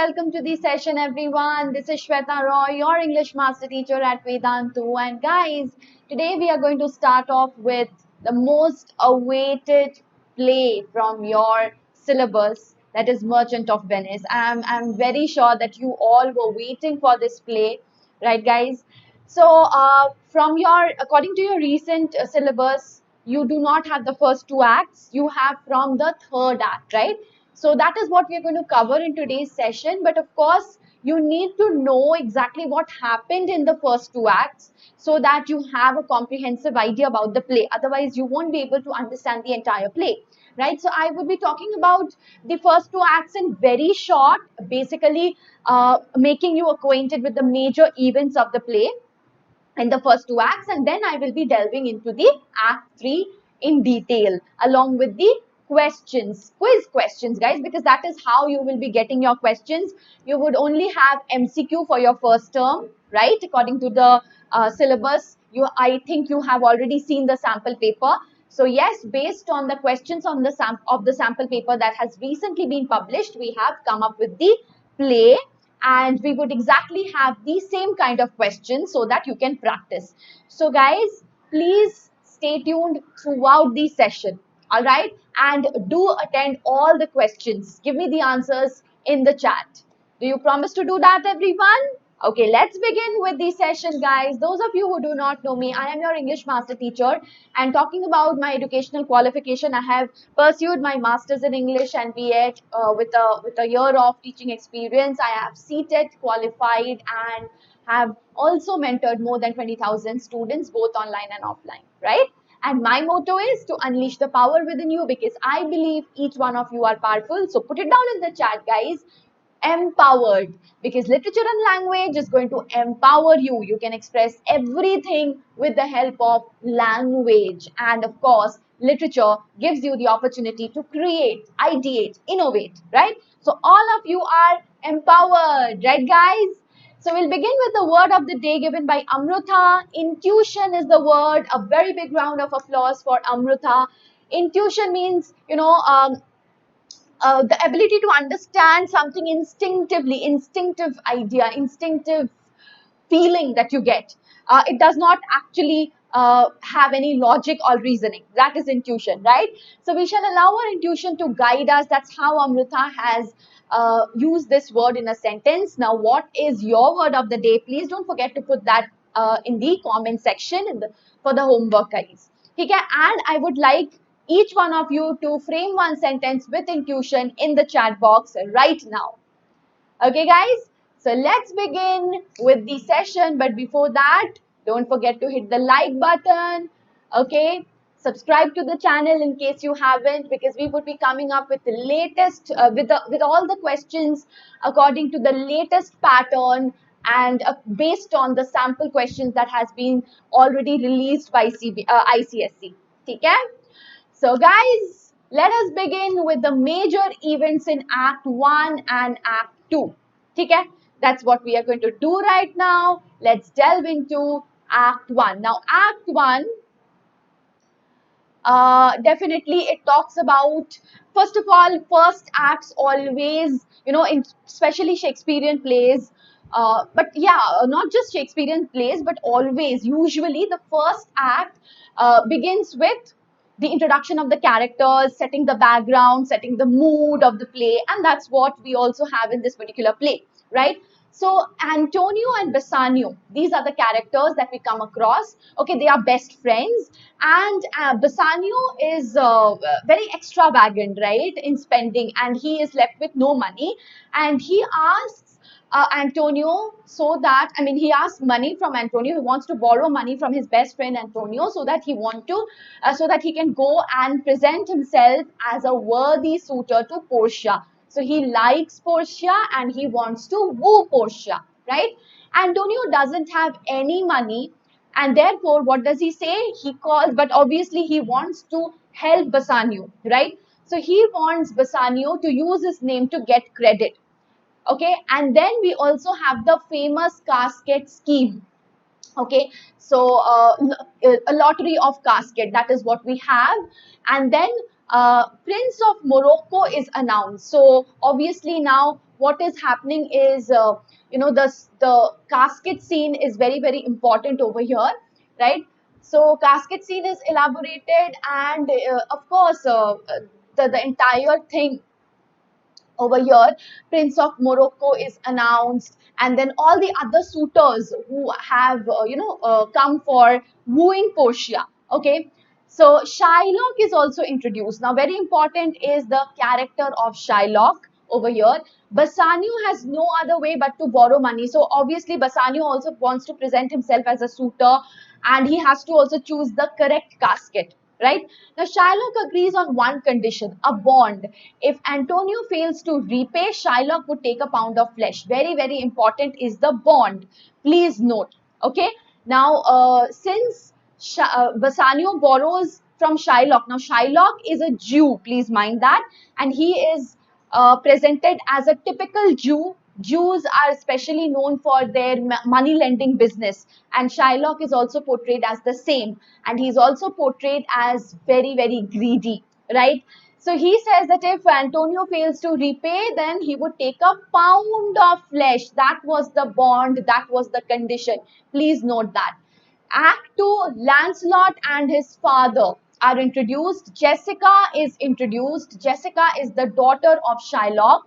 welcome to the session everyone. This is Sweta, your English master teacher at Vedantu. And guys, today we are going to start off with the most awaited play from your syllabus, that is Merchant of Venice. I'm very sure that you all were waiting for this play, right guys? So according to your recent syllabus, you do not have the first two acts, you have from the third act, right? So that is what we are going to cover in today's session. But of course, you need to know exactly what happened in the first two acts so that you have a comprehensive idea about the play. Otherwise, you won't be able to understand the entire play, right? So I will be talking about the first two acts in very short, basically making you acquainted with the major events of the play in the first two acts, and then I will be delving into the act 3 in detail along with the quiz questions guys, because that is how you will be getting your questions. You would only have MCQ for your first term, right? According to the syllabus, I think you have already seen the sample paper. So yes, based on the questions on the sample paper that has recently been published, we have come up with the play, and we would exactly have the same kind of questions so that you can practice. So guys, please stay tuned throughout the session, all right? And do attend all the questions. Give me the answers in the chat. Do you promise to do that, everyone? Okay, let's begin with the session, guys. Those of you who do not know me, I am your English master teacher, and talking about my educational qualification, I have pursued my masters in English and B.Ed with a year of teaching experience. I have seated, qualified, and have also mentored more than 20,000 students, both online and offline, right? And my motto is to unleash the power within you, because I believe each one of you are powerful. So put it down in the chat, guys. Empowered, because literature and language is going to empower you. You can express everything with the help of language, and of course literature gives you the opportunity to create, ideate, innovate, right? So all of you are empowered, right guys? So we'll begin with the word of the day given by Amruta. Intuition is the word. A very big round of applause for Amruta. Intuition means, the ability to understand something instinctively, instinctive idea, instinctive feeling that you get. It does not actually have any logic or reasoning. That is intuition, right? So we shall allow our intuition to guide us. That's how Amrita has used this word in a sentence. Now, what is your word of the day? Please don't forget to put that in the comment section for the homework, guys. Okay, and I would like each one of you to frame one sentence with intuition in the chat box right now. Okay, guys? So let's begin with the session. But before that, don't forget to hit the like button. Okay? Subscribe to the channel in case you haven't, because we would be coming up with the latest, with all the questions according to the latest pattern, and based on the sample questions that has been already released by ICSE. Okay? So guys, let us begin with the major events in Act 1 and Act 2. Okay? That's what we are going to do right now. Let's delve into Act 1. Now, Act 1, definitely it talks about, first of all, first acts always, especially Shakespearean plays, but yeah, not just Shakespearean plays, but always, usually the first act begins with the introduction of the characters, setting the background, setting the mood of the play, and that's what we also have in this particular play, right? So Antonio and Bassanio, these are the characters that we come across. Okay, they are best friends, and Bassanio is very extravagant, right, in spending, and he is left with no money, and he asks Antonio, so that, he asks money from Antonio. He wants to borrow money from his best friend Antonio so that so that he can go and present himself as a worthy suitor to Portia. So he likes Portia and he wants to woo Portia, right? Antonio doesn't have any money, and therefore what does he say? He calls, but obviously he wants to help Bassanio, right? So he wants Bassanio to use his name to get credit. Okay, and then we also have the famous casket scheme. Okay, so a lottery of casket, that is what we have. And then Prince of Morocco is announced. So obviously now what is happening is, the casket scene is very, very important over here, right? So casket scene is elaborated, and of course, the entire thing over here, Prince of Morocco is announced, and then all the other suitors who have come for wooing Portia. Okay, so Shylock is also introduced. Now very important is the character of Shylock over here. Bassanio has no other way but to borrow money, so obviously Bassanio also wants to present himself as a suitor, and he has to also choose the correct casket, right? Now Shylock agrees on one condition, a bond. If Antonio fails to repay, Shylock would take a pound of flesh. Very, very important is the bond. Please note. Okay. Now, since Bassanio borrows from Shylock, now Shylock is a Jew, please mind that, and he is presented as a typical Jew. Jews are especially known for their money lending business, and Shylock is also portrayed as the same, and he's also portrayed as very, very greedy, right? So he says that if Antonio fails to repay, then he would take a pound of flesh. That was the bond, that was the condition. Please note that. Act 2, Lancelot and his father are introduced. Jessica is introduced. Jessica is the daughter of Shylock,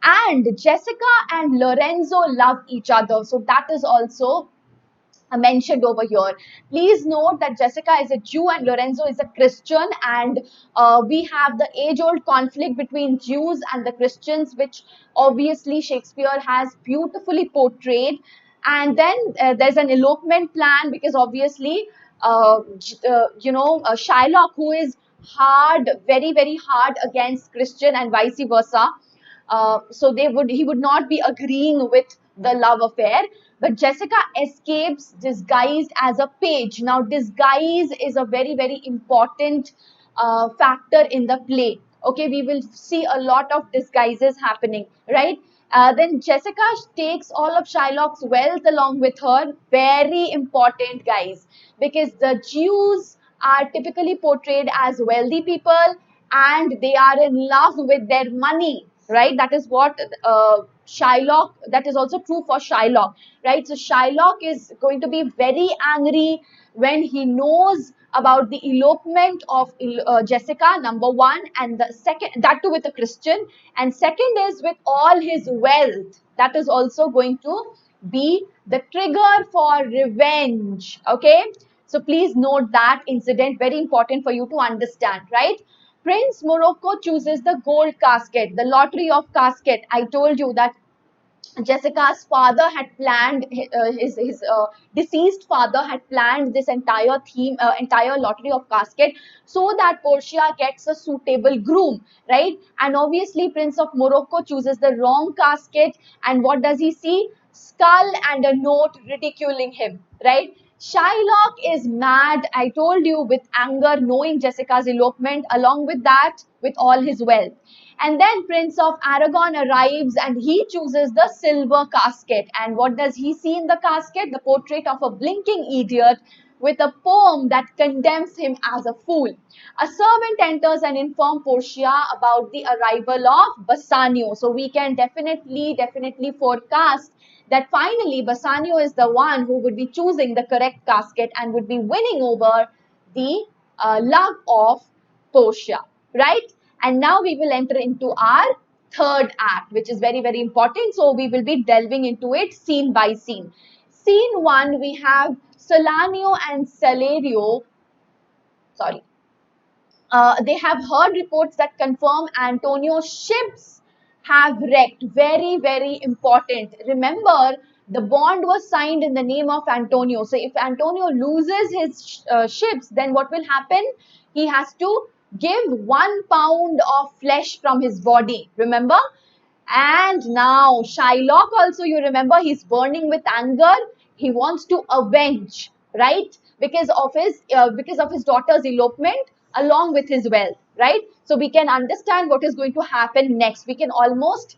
and Jessica and Lorenzo love each other. So that is also mentioned over here. Please note that Jessica is a Jew and Lorenzo is a Christian, and we have the age-old conflict between Jews and the Christians, which obviously Shakespeare has beautifully portrayed. And then there's an elopement plan, because obviously Shylock, who is hard, very, very hard against Christian and vice versa, so he would not be agreeing with the love affair. But Jessica escapes disguised as a page. Now disguise is a very, very important factor in the play. Okay, we will see a lot of disguises happening, right? Then Jessica takes all of Shylock's wealth along with her. Very important, guys, because the Jews are typically portrayed as wealthy people, and they are in love with their money, right? That is what Shylock, that is also true for Shylock, right? So Shylock is going to be very angry when he knows about the elopement of Jessica, number one, and the second, that too with a Christian, and second is with all his wealth. That is also going to be the trigger for revenge. Okay, so please note that incident, very important for you to understand, right? Prince Morocco chooses the gold casket, the lottery of casket. I told you that Jessica's father had planned, his deceased father had planned this entire theme, entire lottery of casket, so that Portia gets a suitable groom, right? And obviously, Prince of Morocco chooses the wrong casket, and what does he see? Skull and a note ridiculing him, right? Shylock is mad, I told you, with anger, knowing Jessica's elopement, along with that, with all his wealth. And then Prince of Aragon arrives, and he chooses the silver casket. And what does he see in the casket? The portrait of a blinking idiot with a poem that condemns him as a fool. A servant enters and informs Portia about the arrival of Bassanio. So we can definitely forecast that finally Bassanio is the one who would be choosing the correct casket and would be winning over the love of Portia, right? And now we will enter into our third act, which is very, very important. So we will be delving into it scene by scene. Scene 1, we have Solanio and Celerio. Sorry. They have heard reports that confirm Antonio's ships have wrecked. Very, very important. Remember, the bond was signed in the name of Antonio. So if Antonio loses his ships, then what will happen? He has to give 1 pound of flesh from his body. Remember? And now Shylock also, you remember, he's burning with anger. He wants to avenge, right? Because of his daughter's elopement, along with his wealth, right? So we can understand what is going to happen next. We can almost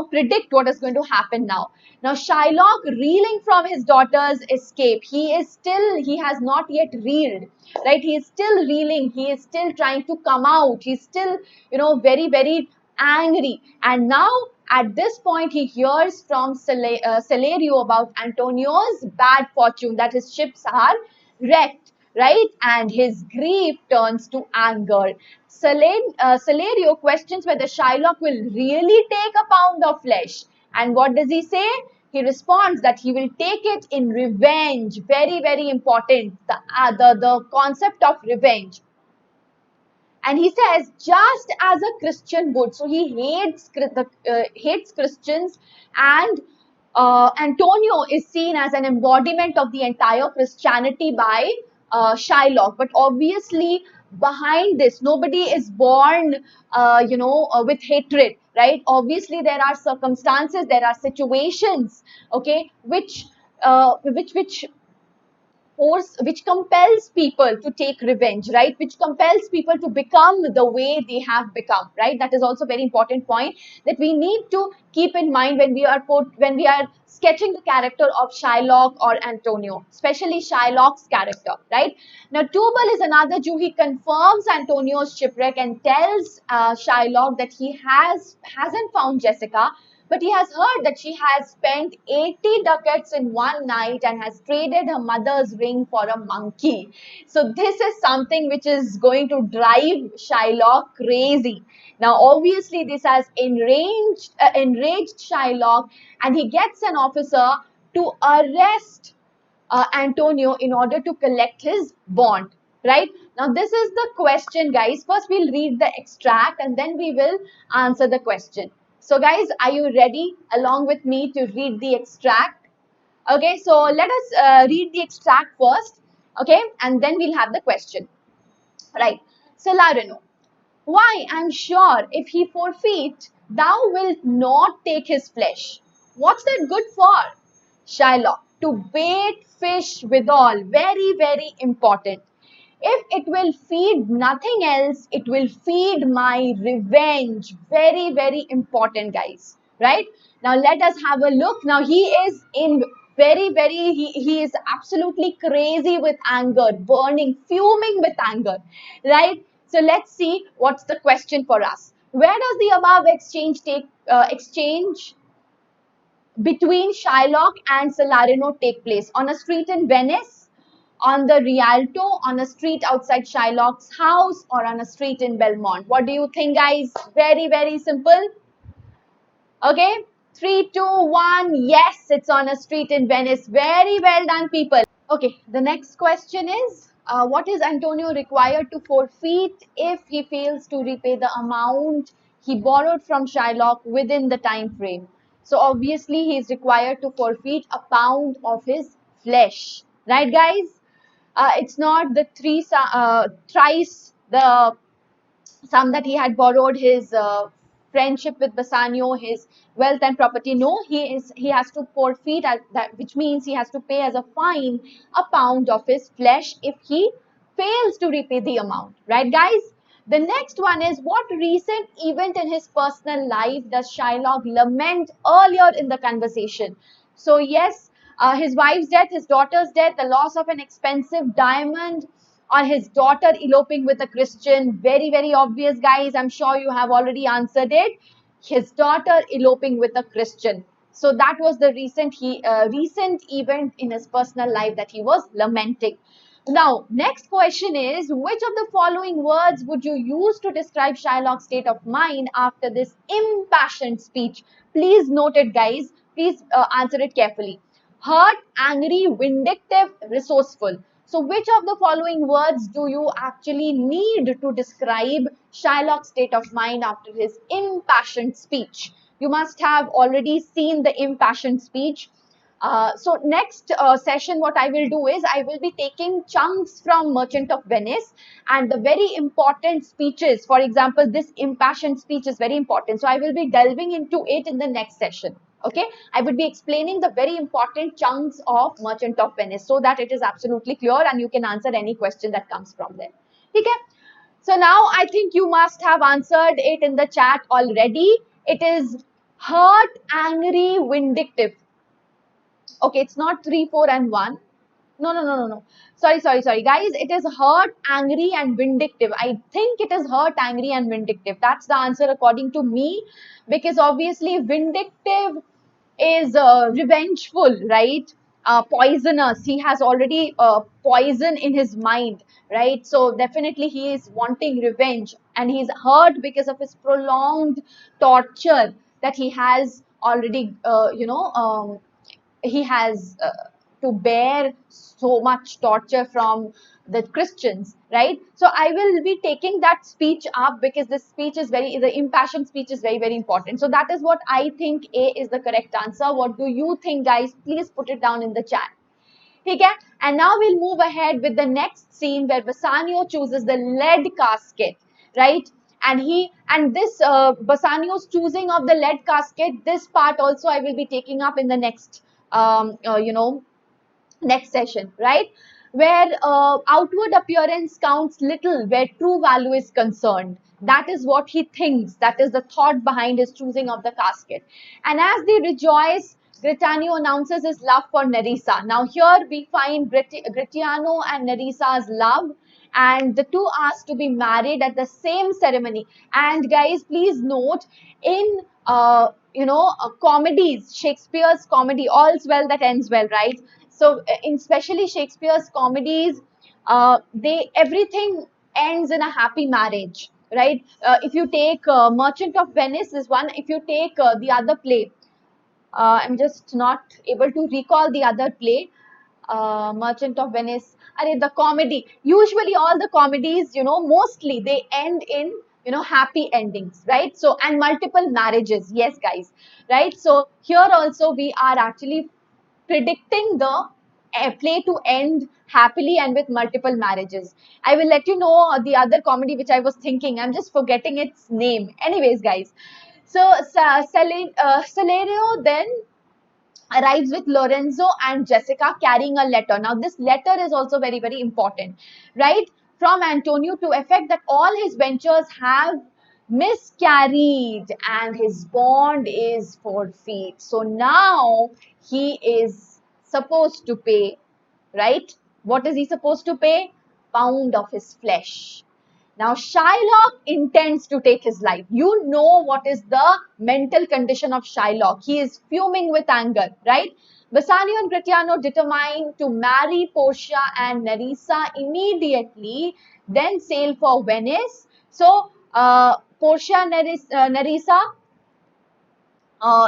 predict what is going to happen now. Now Shylock, reeling from his daughter's escape, he has not yet reeled, right? He is still reeling. He is still trying to come out. He's still, very, very angry. And now at this point he hears from Celerio about Antonio's bad fortune, that his ships are wrecked, right? And his grief turns to anger. Celerio questions whether Shylock will really take a pound of flesh. And what does he say? He responds that he will take it in revenge. Very, very important. The concept of revenge. And he says, just as a Christian would. So he hates Christians, and Antonio is seen as an embodiment of the entire Christianity by Shylock. But obviously, behind this, nobody is born, with hatred, right? Obviously, there are circumstances, there are situations, okay, which force, which compels people to take revenge, right? Which compels people to become the way they have become, right? That is also a very important point that we need to keep in mind when we are sketching the character of Shylock or Antonio, especially Shylock's character, right? Now, Tubal is another Jew. He confirms Antonio's shipwreck and tells Shylock that he hasn't found Jessica, but he has heard that she has spent 80 ducats in one night and has traded her mother's ring for a monkey. So this is something which is going to drive Shylock crazy. Now, obviously, this has enraged Shylock, and he gets an officer to arrest Antonio in order to collect his bond, right? Now, this is the question, guys. First, we'll read the extract and then we will answer the question. So, guys, are you ready along with me to read the extract? Okay, so let us read the extract first, okay, and then we'll have the question, right? So, Larino, why, I'm sure if he forfeit, thou wilt not take his flesh. What's that good for? Shylock, to bait fish withal, very, very important. If it will feed nothing else, it will feed my revenge. Very, very important, guys. Right? Now, let us have a look. Now, he is in he is absolutely crazy with anger, burning, fuming with anger. Right? So, let's see what's the question for us. Where does the above exchange between Shylock and Salarino take place? On a street in Venice, on the Rialto, on a street outside Shylock's house, or on a street in Belmont? What do you think, guys? Very, very simple. Okay, 3, 2, 1. Yes, it's on a street in Venice. Very well done, people. Okay, the next question is, what is Antonio required to forfeit if he fails to repay the amount he borrowed from Shylock within the time frame? So obviously he is required to forfeit a pound of his flesh, right, guys? It's not the thrice the sum that he had borrowed, his friendship with Bassanio, his wealth and property. No, he has to forfeit that, which means he has to pay as a fine a pound of his flesh if he fails to repay the amount. Right, guys? The next one is, what recent event in his personal life does Shylock lament earlier in the conversation? So yes, his wife's death, his daughter's death, the loss of an expensive diamond, or his daughter eloping with a Christian. Very, very obvious, guys. I'm sure you have already answered it. His daughter eloping with a Christian. So that was the recent event in his personal life that he was lamenting. Now, next question is, which of the following words would you use to describe Shylock's state of mind after this impassioned speech? Please note it, guys. Please answer it carefully. Hurt, angry, vindictive, resourceful. So, which of the following words do you actually need to describe Shylock's state of mind after his impassioned speech? You must have already seen the impassioned speech. So next session, what I will do is I will be taking chunks from Merchant of Venice and the very important speeches. For example, this impassioned speech is very important. So I will be delving into it in the next session. Okay, I would be explaining the very important chunks of Merchant of Venice so that it is absolutely clear and you can answer any question that comes from there. Okay, so now I think you must have answered it in the chat already. It is hurt, angry, vindictive. Okay, it's not 3, 4, and 1. No, no, no, no, no. Sorry, guys. It is hurt, angry, and vindictive. I think it is hurt, angry, and vindictive. That's the answer according to me, because obviously vindictive is revengeful, right? Poisonous. He has already poison in his mind, right? So definitely he is wanting revenge, and he's hurt because of his prolonged torture that he has already, he has to bear so much torture from the Christians, right? So I will be taking that speech up because this speech is the impassioned speech is very, very important. So that is what I think A is the correct answer. What do you think, guys? Please put it down in the chat. Okay, and now we'll move ahead with the next scene where Bassanio chooses the lead casket, right? And this Bassanio's choosing of the lead casket, this part also I will be taking up in the next, next session, right? Where outward appearance counts little where true value is concerned. That is what he thinks. That is the thought behind his choosing of the casket. And as they rejoice, Gritano announces his love for Nerissa. Now here we find Gritiano and Nerissa's love, and the two asked to be married at the same ceremony. And guys, please note, in comedies, Shakespeare's comedy, all's well that ends well, right? So in especially Shakespeare's comedies, they everything ends in a happy marriage, right? If you take Merchant of Venice is one. If you take the other play, I'm just not able to recall the other play. Merchant of Venice. The comedy. Usually, all the comedies, mostly they end in happy endings, right? So and multiple marriages. Yes, guys, right? So here also we are actually predicting the play to end happily and with multiple marriages. I will let you know the other comedy which I was thinking. I'm just forgetting its name. Anyways, guys. So Celerio then arrives with Lorenzo and Jessica carrying a letter. Now, this letter is also very, very important, right? From Antonio to effect that all his ventures have miscarried and his bond is forfeit. So now he is supposed to pay, right? What is he supposed to pay? Pound of his flesh. Now, Shylock intends to take his life. You know what is the mental condition of Shylock. He is fuming with anger, right? Bassanio and Gratiano determine to marry Portia and Nerissa immediately, then sail for Venice. So, Portia and Nerissa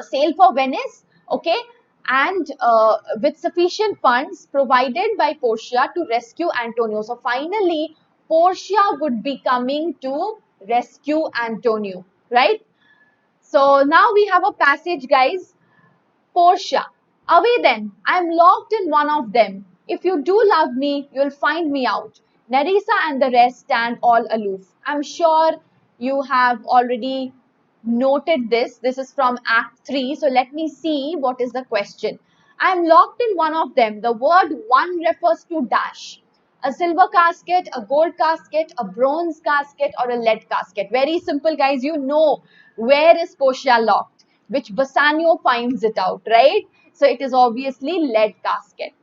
sail for Venice, okay? And with sufficient funds provided by Portia to rescue Antonio. So finally, Portia would be coming to rescue Antonio, right? So now we have a passage, guys. Portia, away then, I am locked in one of them. If you do love me, you'll find me out. Nerissa and the rest stand all aloof. I'm sure you have already noted this. This is from Act 3. So let me see what is the question. I'm locked in one of them. The word one refers to dash. A silver casket, a gold casket, a bronze casket, or a lead casket. Very simple, guys. You know where is Portia locked, which Bassanio finds it out, right? So it is obviously lead casket.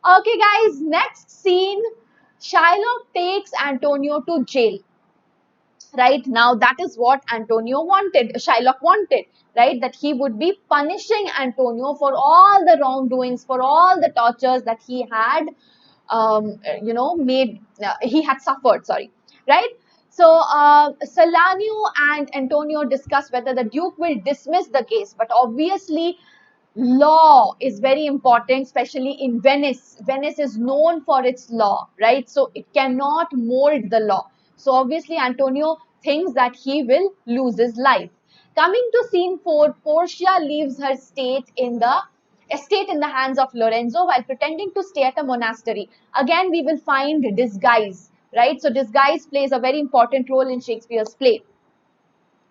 Okay, guys, next scene. Shylock takes Antonio to jail. Right now, that is what Antonio wanted, Shylock wanted, right? That he would be punishing Antonio for all the wrongdoings, for all the tortures that he had, he had suffered, sorry, right? So, Salanio and Antonio discuss whether the Duke will dismiss the case, but obviously, law is very important, especially in Venice. Venice is known for its law, right? So it cannot mold the law. So obviously Antonio thinks that he will lose his life. Coming to scene 4, Portia leaves her estate in the hands of Lorenzo while pretending to stay at a monastery. Again, we will find disguise, right? So disguise plays a very important role in Shakespeare's play.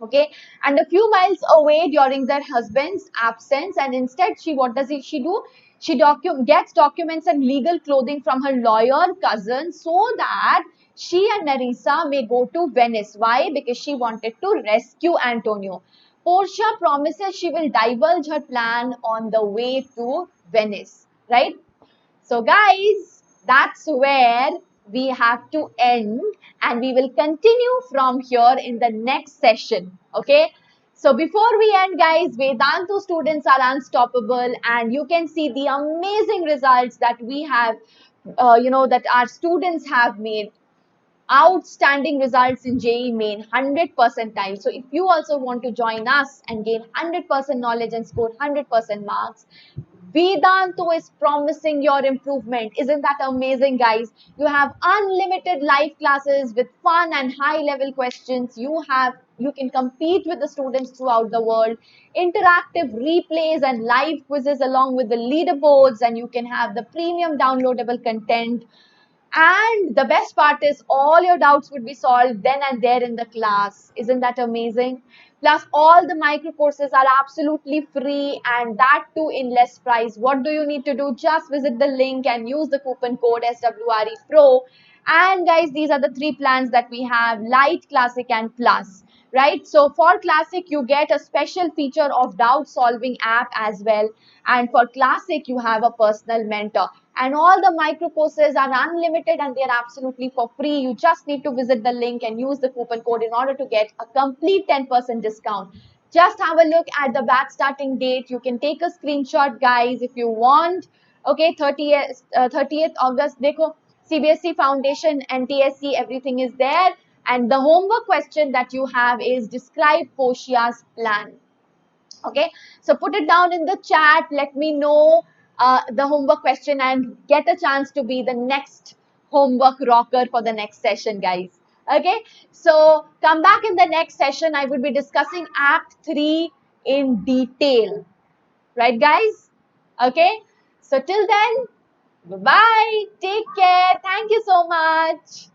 Okay, and a few miles away during their husband's absence, and instead what does she do? She gets documents and legal clothing from her lawyer cousin so that she and Nerissa may go to Venice. Why? Because she wanted to rescue Antonio. Portia promises she will divulge her plan on the way to Venice, right? So guys, that's where we have to end, and we will continue from here in the next session. Okay. So before we end, guys, Vedantu students are unstoppable, and you can see the amazing results that we have, that our students have made outstanding results in JEE Main, 100 percentile. So if you also want to join us and gain 100% knowledge and score 100% marks, Vedantu is promising your improvement. Isn't that amazing, guys? You have unlimited live classes with fun and high level questions. You can compete with the students throughout the world, interactive replays and live quizzes along with the leaderboards, and you can have the premium downloadable content. And the best part is all your doubts would be solved then and there in the class. Isn't that amazing? Plus, all the micro courses are absolutely free, and that too in less price. What do you need to do? Just visit the link and use the coupon code SWRE Pro. And guys, these are the three plans that we have: Light, Classic and Plus. Right? So for Classic, you get a special feature of doubt solving app as well. And for Classic, you have a personal mentor. And all the micro courses are unlimited and they're absolutely for free. You just need to visit the link and use the coupon code in order to get a complete 10% discount. Just have a look at the batch starting date. You can take a screenshot, guys, if you want. Okay, 30th August. Dekho, CBSE Foundation, NTSC, everything is there. And the homework question that you have is describe Portia's plan. Okay, so put it down in the chat. Let me know the homework question and get a chance to be the next homework rocker for the next session, guys. Okay, so come back in the next session. I will be discussing Act 3 in detail. Right, guys? Okay, so till then, bye-bye. Take care. Thank you so much.